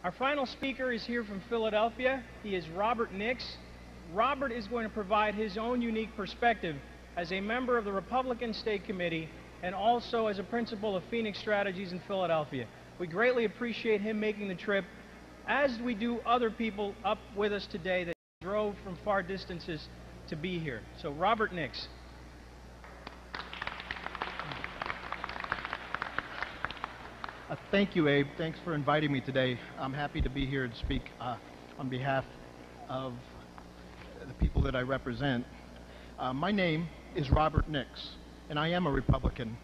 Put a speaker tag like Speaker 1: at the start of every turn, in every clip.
Speaker 1: Our final speaker is here from Philadelphia. He is Robert Nix. Robert is going to provide his own unique perspective as a member of the Republican State Committee and also as a principal of Phoenix Strategies in Philadelphia. We greatly appreciate him making the trip, as we do other people up with us today that drove from far distances to be here. So, Robert Nix.
Speaker 2: Thank you, Abe. Thanks for inviting me today. I'm happy to be here to speak on behalf of the people that I represent. My name is Robert Nix, and I am a Republican.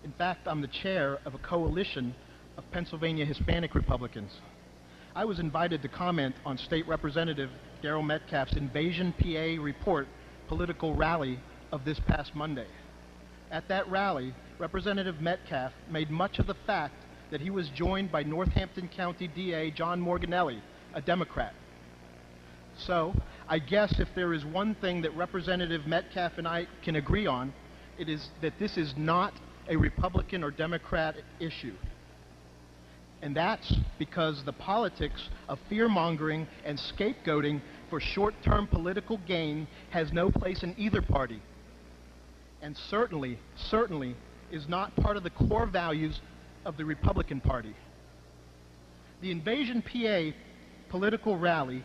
Speaker 2: In fact, I'm the chair of a coalition of Pennsylvania Hispanic Republicans. I was invited to comment on State Representative Darrell Metcalf's Invasion PA report political rally of this past Monday. At that rally, Representative Metcalf made much of the fact that he was joined by Northampton County DA John Morganelli, a Democrat. So, I guess if there is one thing that Representative Metcalf and I can agree on, it is that this is not a Republican or Democrat issue. And that's because the politics of fear-mongering and scapegoating for short-term political gain has no place in either party. And certainly is not part of the core values of the Republican Party. The Invasion PA political rally,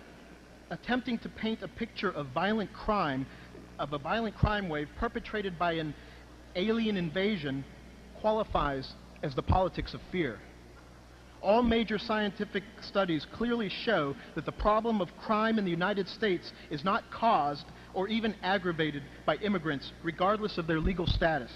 Speaker 2: attempting to paint a picture of violent crime, of a violent crime wave perpetrated by an alien invasion, qualifies as the politics of fear. All major scientific studies clearly show that the problem of crime in the United States is not caused or even aggravated by immigrants, regardless of their legal status.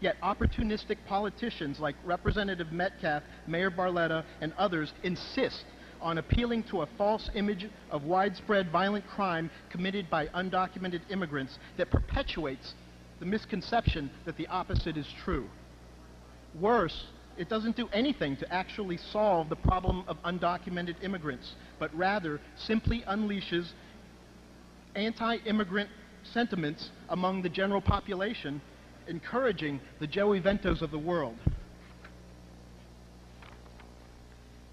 Speaker 2: Yet opportunistic politicians like Representative Metcalf, Mayor Barletta, and others insist on appealing to a false image of widespread violent crime committed by undocumented immigrants that perpetuates the misconception that the opposite is true. Worse, it doesn't do anything to actually solve the problem of undocumented immigrants, but rather simply unleashes anti-immigrant sentiments among the general population, encouraging the Joey Ventos of the world.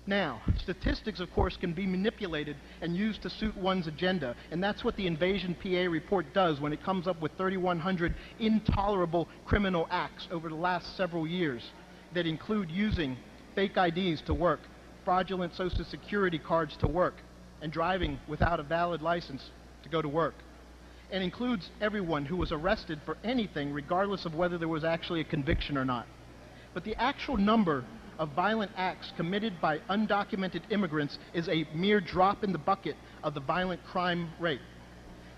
Speaker 2: Now, statistics, of course, can be manipulated and used to suit one's agenda, and that's what the Invasion PA report does when it comes up with 3,100 intolerable criminal acts over the last several years that include using fake IDs to work, fraudulent Social Security cards to work, and driving without a valid license to go to work, and includes everyone who was arrested for anything regardless of whether there was actually a conviction or not. But the actual number of violent acts committed by undocumented immigrants is a mere drop in the bucket of the violent crime rate.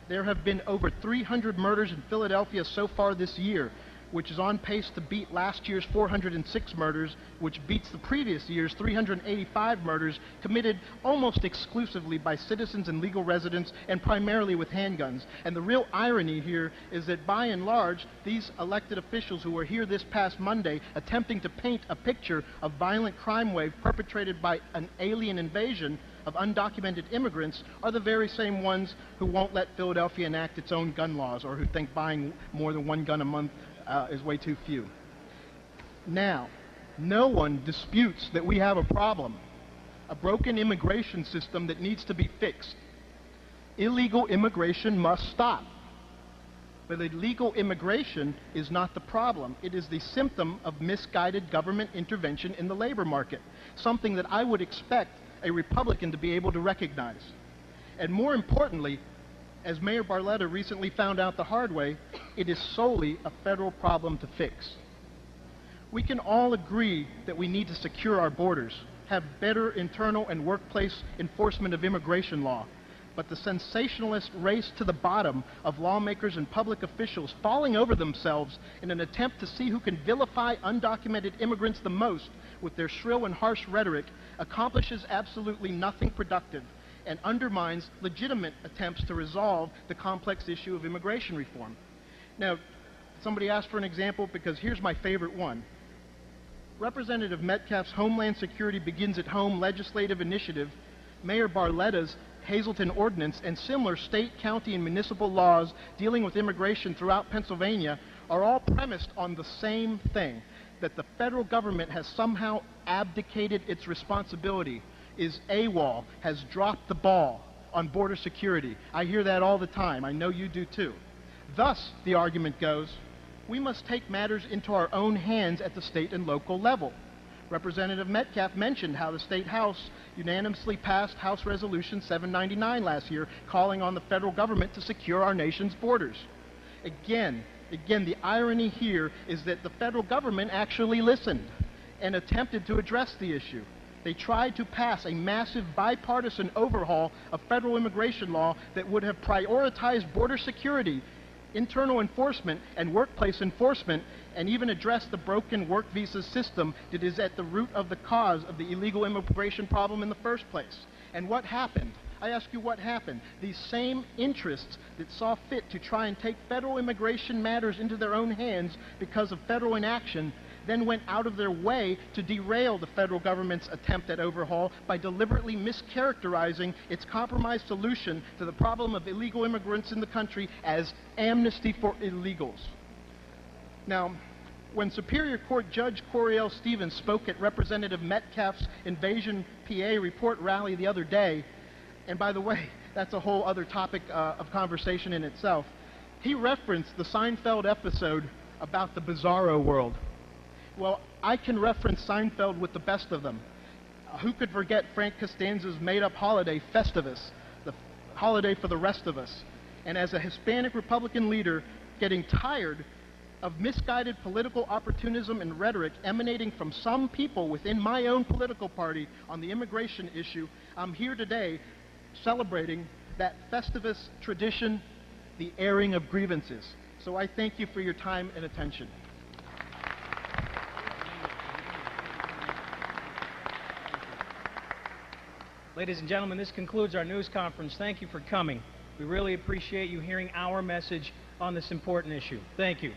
Speaker 2: There have been over 300 murders in Philadelphia so far this year, which is on pace to beat last year's 406 murders, which beats the previous year's 385 murders committed almost exclusively by citizens and legal residents and primarily with handguns. And the real irony here is that by and large, these elected officials who were here this past Monday attempting to paint a picture of violent crime wave perpetrated by an alien invasion of undocumented immigrants are the very same ones who won't let Philadelphia enact its own gun laws or who think buying more than one gun a month is way too few. Now, no one disputes that we have a problem, a broken immigration system that needs to be fixed. Illegal immigration must stop. But illegal immigration is not the problem. It is the symptom of misguided government intervention in the labor market, something that I would expect a Republican to be able to recognize. And more importantly, as Mayor Barletta recently found out the hard way, it is solely a federal problem to fix. We can all agree that we need to secure our borders, have better internal and workplace enforcement of immigration law, but the sensationalist race to the bottom of lawmakers and public officials falling over themselves in an attempt to see who can vilify undocumented immigrants the most with their shrill and harsh rhetoric accomplishes absolutely nothing productive and undermines legitimate attempts to resolve the complex issue of immigration reform. Now, somebody asked for an example because here's my favorite one. Representative Metcalf's Homeland Security Begins at Home legislative initiative, Mayor Barletta's Hazleton Ordinance, and similar state, county, and municipal laws dealing with immigration throughout Pennsylvania are all premised on the same thing, that the federal government has somehow abdicated its responsibility is AWOL, has dropped the ball on border security. I hear that all the time. I know you do too. Thus, the argument goes, we must take matters into our own hands at the state and local level. Representative Metcalf mentioned how the State House unanimously passed House Resolution 799 last year, calling on the federal government to secure our nation's borders. Again, the irony here is that the federal government actually listened and attempted to address the issue. They tried to pass a massive bipartisan overhaul of federal immigration law that would have prioritized border security, internal enforcement, and workplace enforcement, and even addressed the broken work visa system that is at the root of the cause of the illegal immigration problem in the first place. And what happened? I ask you, what happened? These same interests that saw fit to try and take federal immigration matters into their own hands because of federal inaction then went out of their way to derail the federal government's attempt at overhaul by deliberately mischaracterizing its compromise solution to the problem of illegal immigrants in the country as amnesty for illegals. Now, when Superior Court Judge Coriel Stevens spoke at Representative Metcalf's Invasion PA report rally the other day, and by the way, that's a whole other topic of conversation in itself, he referenced the Seinfeld episode about the bizarro world. Well, I can reference Seinfeld with the best of them. Who could forget Frank Costanza's made-up holiday, Festivus, the holiday for the rest of us? And as a Hispanic Republican leader, getting tired of misguided political opportunism and rhetoric emanating from some people within my own political party on the immigration issue, I'm here today celebrating that Festivus tradition, the airing of grievances. So I thank you for your time and attention.
Speaker 1: Ladies and gentlemen, this concludes our news conference. Thank you for coming. We really appreciate you hearing our message on this important issue. Thank you.